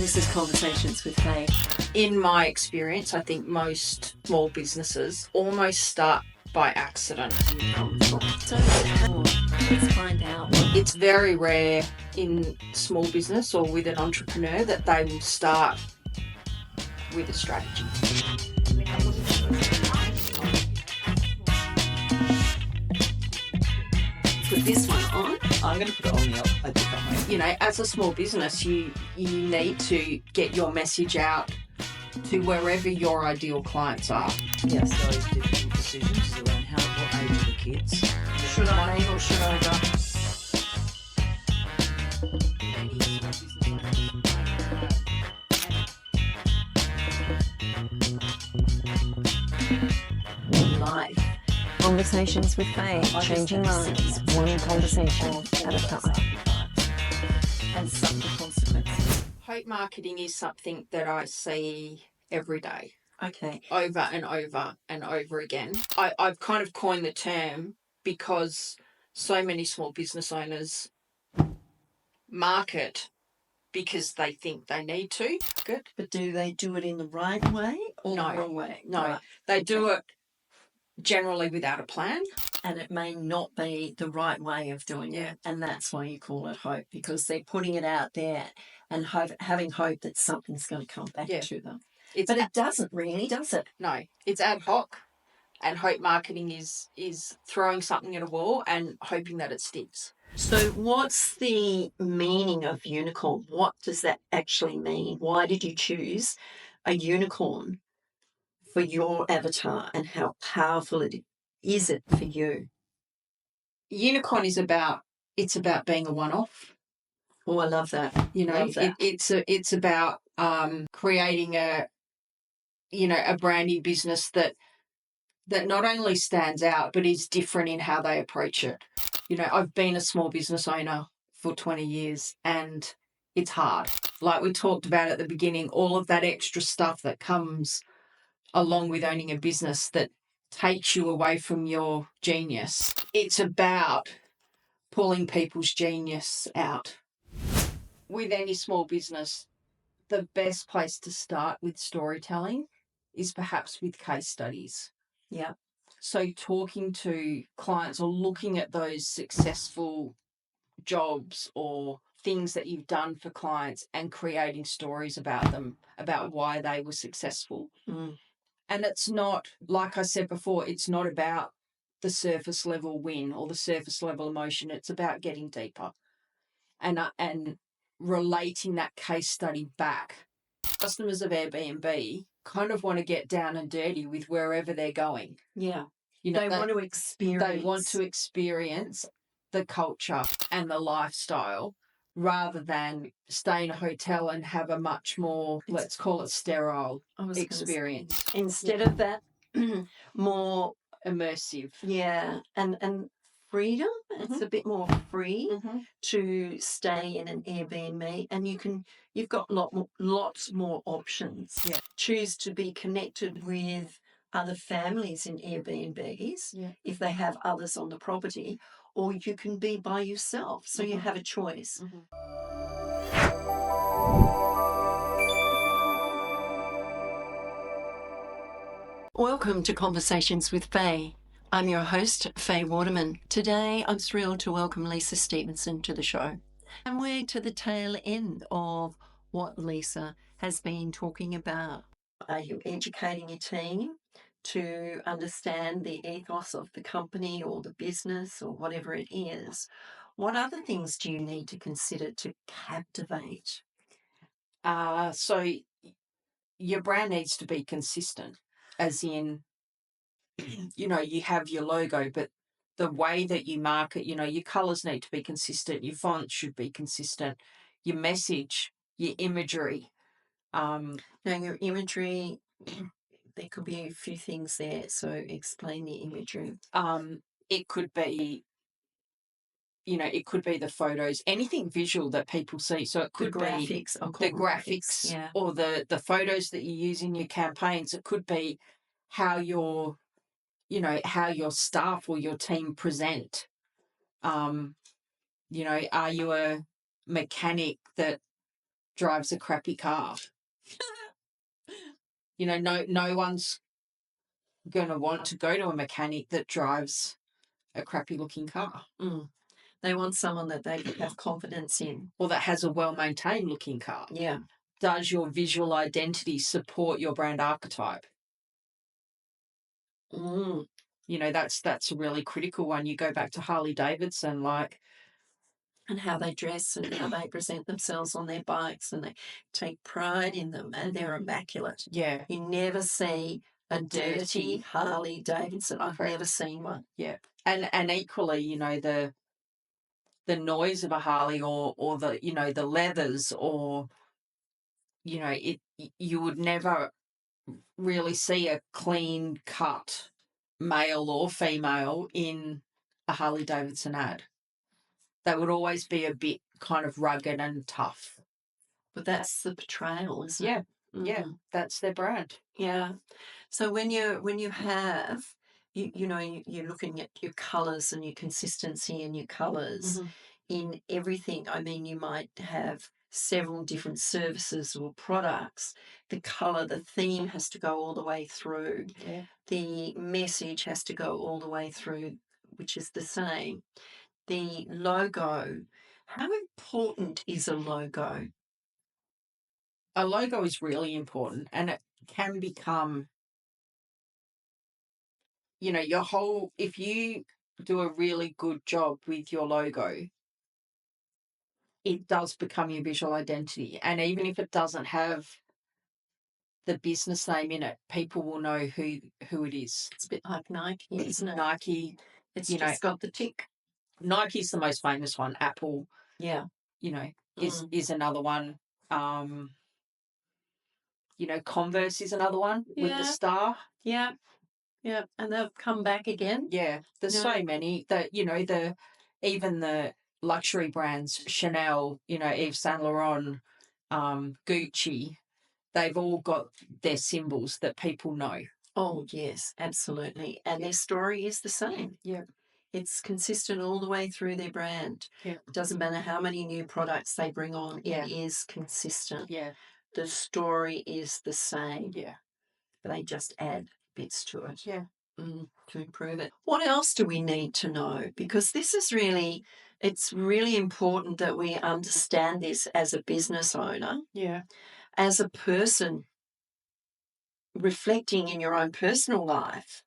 This is Conversations with Faye. In my experience, I think most small businesses almost start by accident. So let's find out. It's very rare in small business or with an entrepreneur that they will start with a strategy. Put this one on. I'm going to put it on a different way. You know, as a small business, you need to get your message out to wherever your ideal clients are. Yes, those difficult decisions around what age are the kids. Should I leave or should I go? Live. Conversations with Faye. Changing minds. One conversation at a time. And subtle consequences. Hope marketing is something that I see every day. Okay. Over and over and over again. I've kind of coined the term because so many small business owners market because they think they need to. Good. But do they do it in the right way or No. the wrong way? No, Right. they do it generally without a plan. And it may not be the right way of doing it. And that's why you call it hope, because they're putting it out there and having hope that something's going to come back to them. But it doesn't really, does it? No, it's ad hoc. And hope marketing is throwing something at a wall and hoping that it sticks. So what's the meaning of unicorn? What does that actually mean? Why did you choose a unicorn for your avatar, and how powerful is it for you? Unicorn is about being a one-off. Oh, I love that. You know, it's about creating a brand new business that not only stands out but is different in how they approach it. You know, I've been a small business owner for 20 years and it's hard. Like we talked about at the beginning, all of that extra stuff that comes along with owning a business that takes you away from your genius. It's about pulling people's genius out. With any small business, the best place to start with storytelling is perhaps with case studies. Yeah. So talking to clients or looking at those successful jobs or things that you've done for clients and creating stories about them, about why they were successful. Mm. And it's not, like I said before, it's not about the surface level win or the surface level emotion. It's about getting deeper and relating that case study back. Customers of Airbnb kind of want to get down and dirty with wherever they're going. Yeah. You know, they want to experience the culture and the lifestyle rather than stay in a hotel and have a much more, let's call it sterile experience. Instead of that, more immersive. Yeah. And freedom. Mm-hmm. It's a bit more free to stay in an Airbnb, and you've got lots more options. Yeah. Choose to be connected with other families in Airbnbs if they have others on the property, or you can be by yourself. So you have a choice. Welcome to Conversations with Faye. I'm your host, Faye Waterman. Today, I'm thrilled to welcome Lisa Stephenson to the show. And we're to the tail end of what Lisa has been talking about. Are you educating your team to understand the ethos of the company or the business or whatever it is? What other things do you need to consider to captivate? So your brand needs to be consistent, as in, you know, you have your logo, but the way that you market, you know, your colours need to be consistent, your font should be consistent, your message, your imagery. Now, your imagery, there could be a few things there, so explain the imagery. It could be, you know, it could be the photos, anything visual that people see. So it could be the graphics or the photos that you use in your campaigns. It could be how your staff or your team present. You know, are you a mechanic that drives a crappy car. You know, no one's going to want to go to a mechanic that drives a crappy looking car. They want someone that they have confidence in. Or that has a well-maintained looking car. Yeah. Does your visual identity support your brand archetype? You know, that's a really critical one. You go back to Harley-Davidson, like, and how they dress and how they present themselves on their bikes, and they take pride in them, and they're immaculate. Yeah. You never see a dirty Harley-Davidson. I've never seen one. Yeah. And equally, you know, the noise of a Harley or the, you know, the leathers, or, you know, you would never really see a clean cut male or female in a Harley-Davidson ad. They would always be a bit kind of rugged and tough. But that's the portrayal, isn't Yeah. it? Yeah, that's their brand. Yeah. So when you have you're looking at your colours and your consistency in your colours in everything. I mean, you might have several different services or products. The colour, the theme has to go all the way through. Yeah. The message has to go all the way through, which is the same. The logo. How important is a logo? A logo is really important, and it can become, you know, if you do a really good job with your logo, it does become your visual identity. And even if it doesn't have the business name in it, people will know who it is. It's a bit like Nike, isn't it? Nike. It's you just got the tick. Nike's the most famous one. Apple, Yeah. you know, is another one. You know, Converse is another one with the star. Yeah. Yeah. And they'll come back again. Yeah. There's so many that, you know, even the luxury brands, Chanel, you know, Yves Saint Laurent, Gucci, they've all got their symbols that people know. Oh, yes, absolutely. And their story is the same. Yeah. It's consistent all the way through their brand. Yeah. It doesn't matter how many new products they bring on, it is consistent. Yeah. The story is the same. Yeah. But they just add bits to it. Yeah. To improve it. What else do we need to know? Because this is it's really important that we understand this as a business owner. Yeah. As a person reflecting in your own personal life,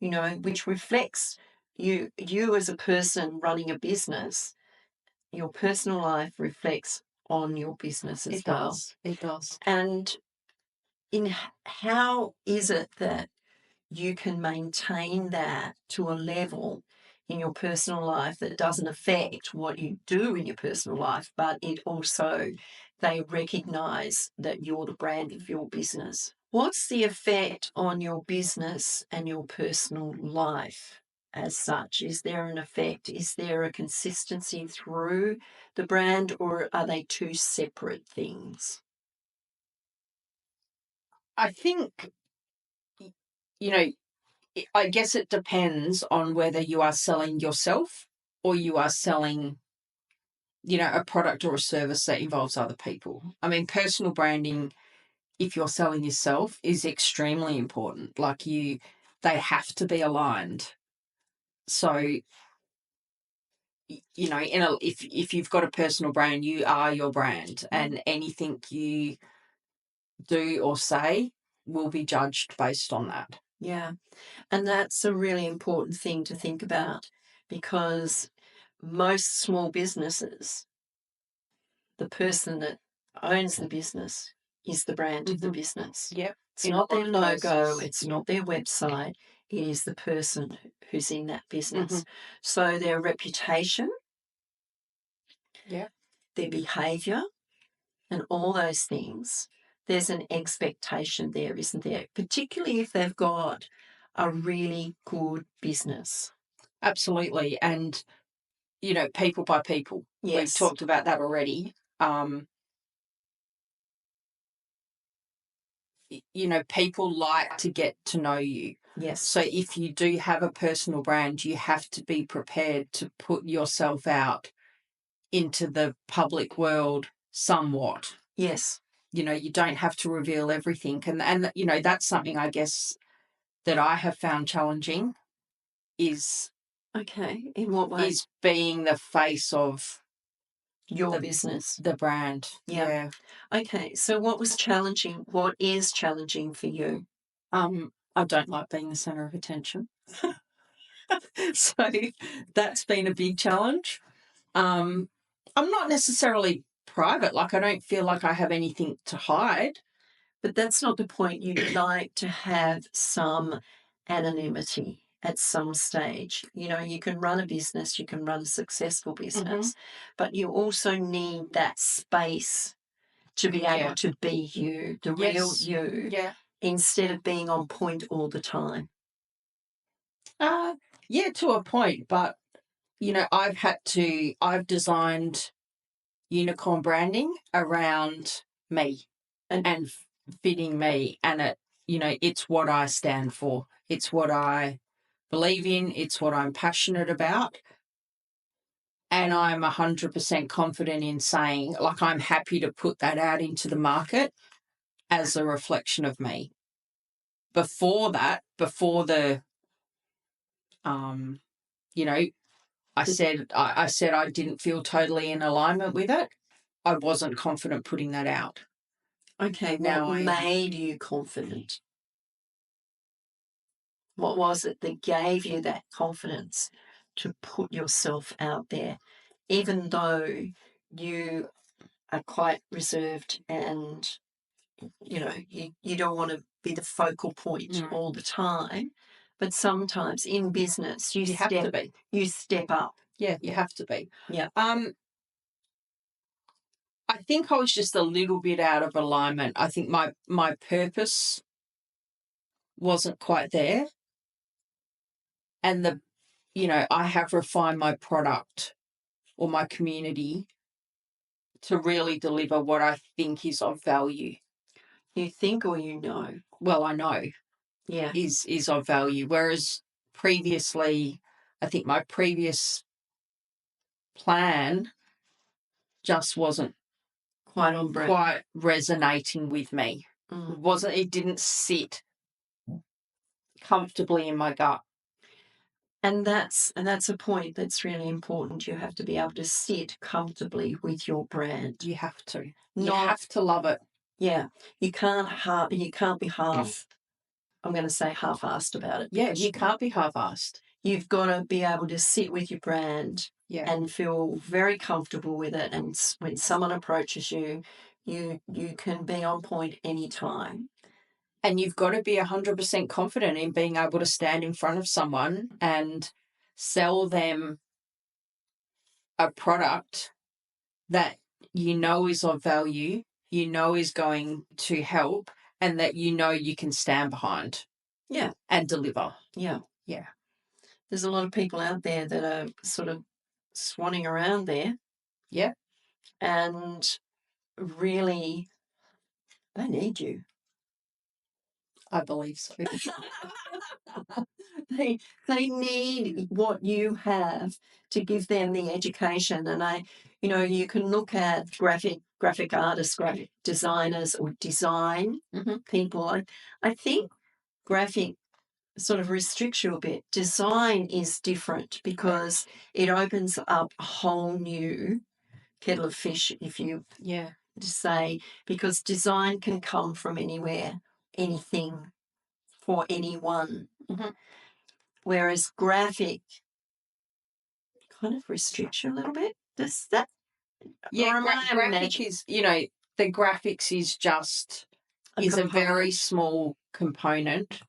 you know, which reflects you as a person running a business. Your personal life reflects on your business as well. It does. And how is it that you can maintain that to a level in your personal life that doesn't affect what you do in your personal life, but it also, they recognize that you're the brand of your business? What's the effect on your business and your personal life as such? Is there an effect? Is there a consistency through the brand, or are they two separate things? I think, you know, I guess it depends on whether you are selling yourself or you are selling, you know, a product or a service that involves other people. I mean, personal branding, if you're selling yourself, is extremely important. Like they have to be aligned. So, you know, if you've got a personal brand, you are your brand, and anything you do or say will be judged based on that. Yeah. And that's a really important thing to think about, because most small businesses, the person that owns the business is the brand of the business. Yep. It's not their logo, it's not their website, it is the person who's in that business. So their reputation, their behaviour, and all those things, there's an expectation there, isn't there? Particularly if they've got a really good business. Absolutely. And, you know, people by people. Yes. We've talked about that already. You know, people like to get to know you. Yes. So if you do have a personal brand, you have to be prepared to put yourself out into the public world somewhat. Yes. You know, you don't have to reveal everything. And you know, that's something I guess that I have found challenging is Okay. In what way? is being the face of Your business. the brand. Yeah. Yeah. Okay. So what was challenging? What is challenging for you? I don't like being the center of attention. So that's been a big challenge. I'm not necessarily private, like I don't feel like I have anything to hide. But that's not the point. You'd like to have some anonymity at some stage. You know, you can run a business, you can run a successful business, but you also need that space to be able to be you, the real you, instead of being on point all the time. Yeah, to a point, but you know, I've designed unicorn branding around me and fitting me, and it, you know, it's what I stand for. It's what I believe in. It's what I'm passionate about. And I'm 100% confident in saying, like, I'm happy to put that out into the market as a reflection of me. Before that, before the, you know, I said I didn't feel totally in alignment with it. I wasn't confident putting that out. Okay, Now what made you confident? What was it that gave you that confidence to put yourself out there, even though you are quite reserved and, you know, you don't want to be the focal point all the time, but sometimes in business you have to be. You step up. Yeah, you have to be. Yeah. I think I was just a little bit out of alignment. I think my purpose wasn't quite there. And you know, I have refined my product or my community to really deliver what I think is of value. You think or you know? Well, I know. Yeah. Is of value. Whereas previously, I think my previous plan just wasn't Quite on brand. quite resonating with me. It didn't sit comfortably in my gut. And that's a point that's really important. You have to be able to sit comfortably with your brand. You have to. You have to love it. Yeah. You can't be half, I'm going to say half-assed about it. Yeah, you can't be half-assed. You've got to be able to sit with your brand and feel very comfortable with it. And when someone approaches you, you can be on point anytime. And you've got to be 100% confident in being able to stand in front of someone and sell them a product that you know is of value, you know is going to help, and that you know you can stand behind. Yeah. And deliver. Yeah. Yeah. There's a lot of people out there that are sort of swanning around there. Yeah. And really, they need you. I believe so. They need what you have to give them the education. And you can look at graphic artists, graphic designers, or design people. I think graphic sort of restricts you a bit. Design is different because it opens up a whole new kettle of fish, if you say, because design can come from anywhere, anything, for anyone. Whereas graphic kind of restricts you a little bit. Does that? Yeah, graphic is, the graphics is just a very small component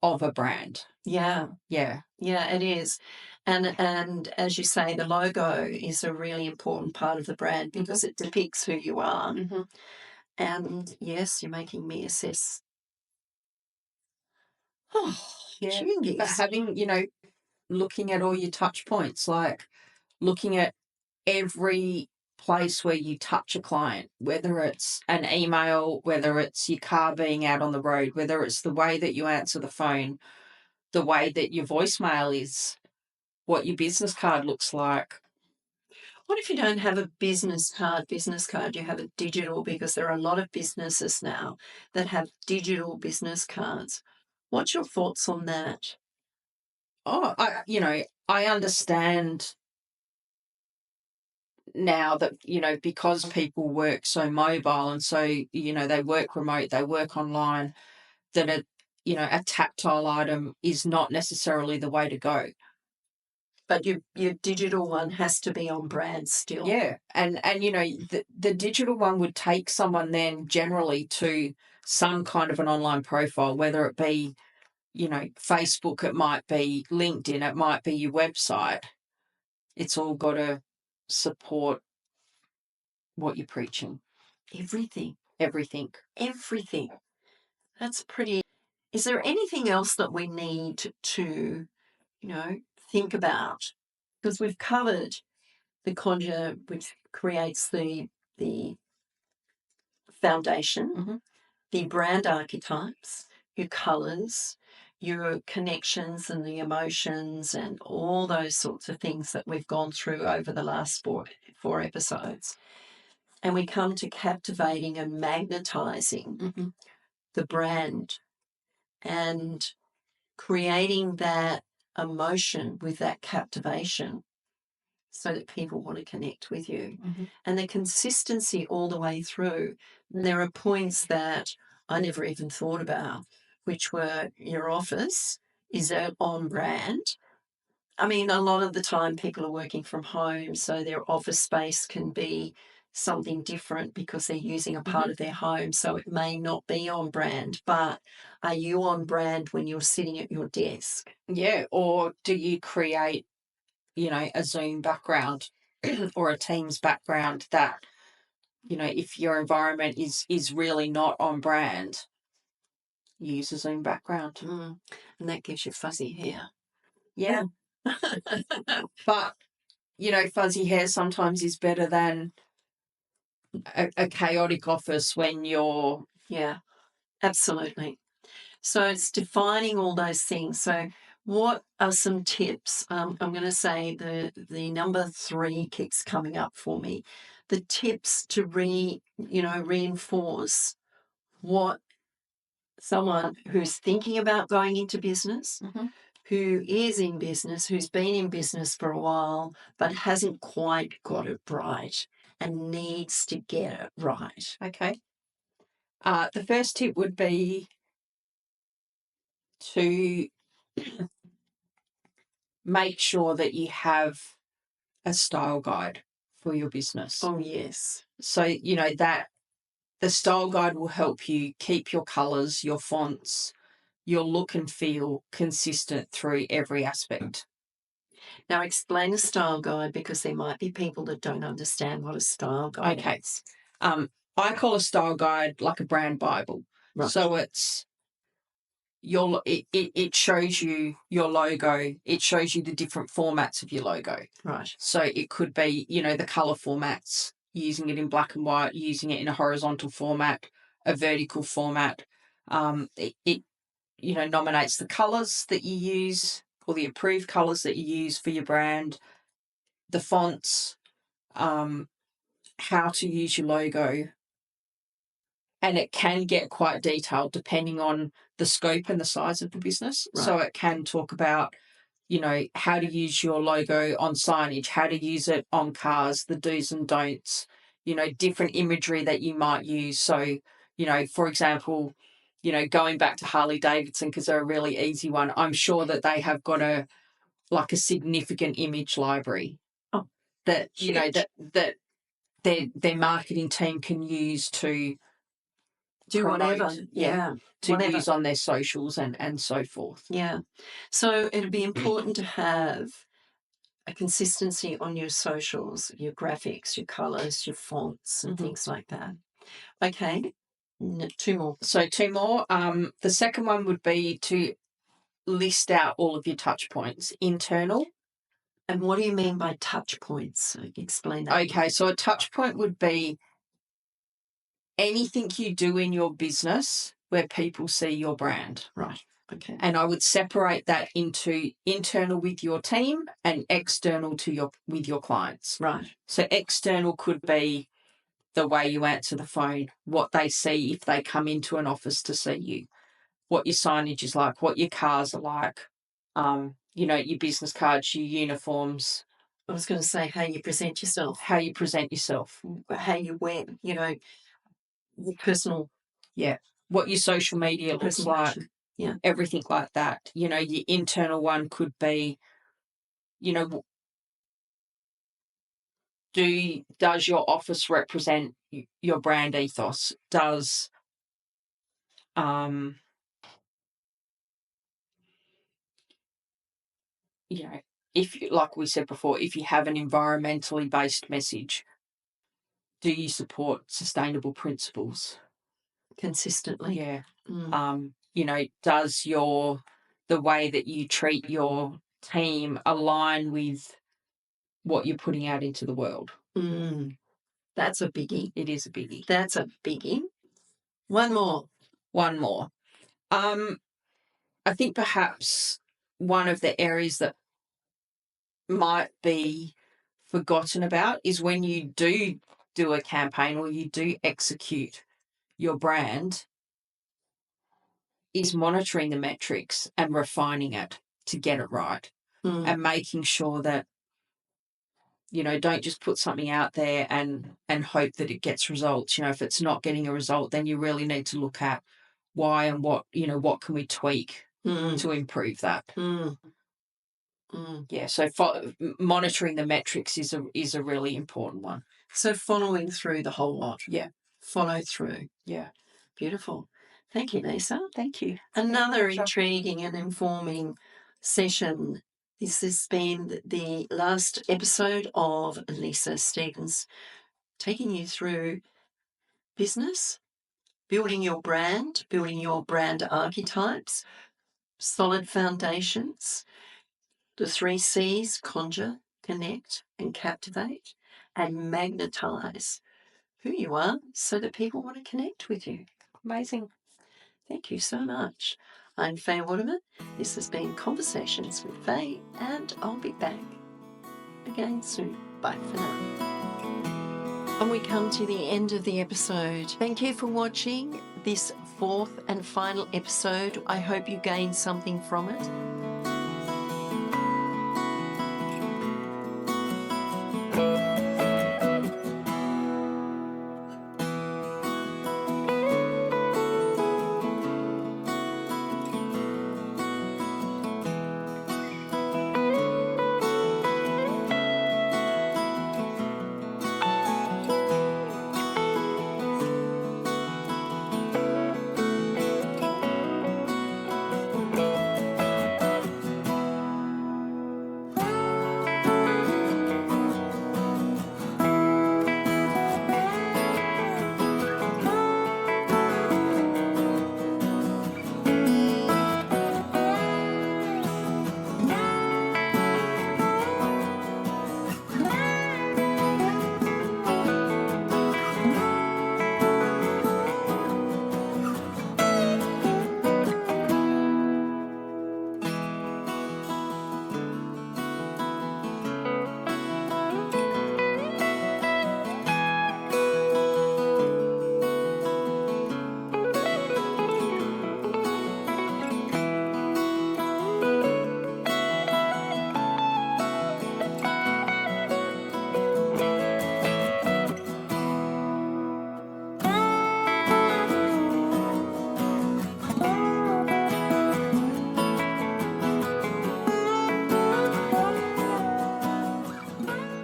of a brand. Yeah. Yeah. Yeah, it is. And as you say, the logo is a really important part of the brand because it depicts who you are. And yes, you're making me assess. Oh, yeah. Jingies. But having, looking at all your touch points, like looking at every place where you touch a client, whether it's an email, whether it's your car being out on the road, whether it's the way that you answer the phone, the way that your voicemail is, what your business card looks like. What if you don't have a business card, you have a digital, because there are a lot of businesses now that have digital business cards. What's your thoughts on that? Oh, I understand now that, because people work so mobile and so, they work remote, they work online, that a tactile item is not necessarily the way to go. But your digital one has to be on brand still. Yeah. And the digital one would take someone then generally to some kind of an online profile, whether it be, Facebook, it might be LinkedIn, it might be your website. It's all got to support what you're preaching. Everything. Everything. That's pretty. Is there anything else that we need to, think about? Because we've covered the Conjure, which creates the foundation, the brand archetypes, your colours, your connections and the emotions and all those sorts of things that we've gone through over the last four episodes. And we come to captivating and magnetising the brand and creating that emotion with that captivation so that people want to connect with you. And the consistency all the way through. And there are points that I never even thought about, which were your office is on brand. I mean, a lot of the time people are working from home, so their office space can be something different because they're using a part of their home, so it may not be on brand. But are you on brand when you're sitting at your desk? Yeah. Or do you create, a Zoom background or a Teams background that, if your environment is really not on brand, use a Zoom background. And that gives you fuzzy hair. Yeah. But, fuzzy hair sometimes is better than a chaotic office when you're... Yeah, absolutely. So it's defining all those things. So what are some tips? I'm going to say the number 3 keeps coming up for me. The tips to reinforce what someone who's thinking about going into business, who is in business, who's been in business for a while, but hasn't quite got it right and needs to get it right. Okay. The first tip would be to make sure that you have a style guide for your business. Oh, yes. So, that the style guide will help you keep your colours, your fonts, your look and feel consistent through every aspect. Now explain a style guide, because there might be people that don't understand what a style guide is. I call a style guide like a brand Bible. Right. So it's it shows you your logo. It shows you the different formats of your logo. Right. So it could be, the colour formats, using it in black and white, using it in a horizontal format, a vertical format. It nominates the colours that you use, or the approved colours that you use for your brand, the fonts, how to use your logo. And it can get quite detailed depending on the scope and the size of the business. Right. So it can talk about, how to use your logo on signage, how to use it on cars, the do's and don'ts, different imagery that you might use. So, for example, going back to Harley-Davidson, because they're a really easy one, I'm sure that they have got a significant image library that, that their marketing team can use to do promote, whatever. Yeah. To whatever. use on their socials and so forth. Yeah. So it'd be important to have a consistency on your socials, your graphics, your colours, your fonts and things like that. Okay. 2 more. So 2 more. The second one would be to list out all of your touch points, internal. And what do you mean by touch points? Explain that. Okay, so a touch point would be anything you do in your business where people see your brand. Right. Okay. And I would separate that into internal with your team and external with your clients. Right. So external could be the way you answer the phone, what they see if they come into an office to see you, what your signage is like, what your cars are like, your business cards, your uniforms. I was going to say how you present yourself. How you present yourself. How you wear, your personal. Yeah. What your social media looks like. Yeah. Everything like that. Your internal one could be, does your office represent your brand ethos? Does if, like we said before, if you have an environmentally based message, do you support sustainable principles Consistently? Yeah. Does the way that you treat your team align with what you're putting out into the world? That's a biggie. It is a biggie. That's a biggie. One more. I think perhaps one of the areas that might be forgotten about is when you do a campaign or you do execute your brand, is monitoring the metrics and refining it to get it right and making sure that, don't just put something out there and hope that it gets results. If it's not getting a result, then you really need to look at why and what can we tweak to improve that. Yeah, so monitoring the metrics is a really important one. So following through the whole lot. Yeah. Follow through. Yeah. Beautiful. Thank you, Lisa. Thank you. Another intriguing and informing session. This has been the last episode of Lisa Stevens, taking you through business, building your brand archetypes, solid foundations, the 3 C's: conjure, connect, and captivate, and magnetize who you are so that people want to connect with you. Amazing. Thank you so much. I'm Faye Waterman. This has been Conversations with Faye, and I'll be back again soon. Bye for now. And we come to the end of the episode. Thank you for watching this 4th and final episode. I hope you gained something from it.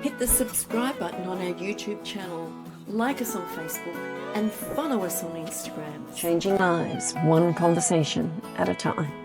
Hit the subscribe button on our YouTube channel, like us on Facebook, and follow us on Instagram. Changing lives, one conversation at a time.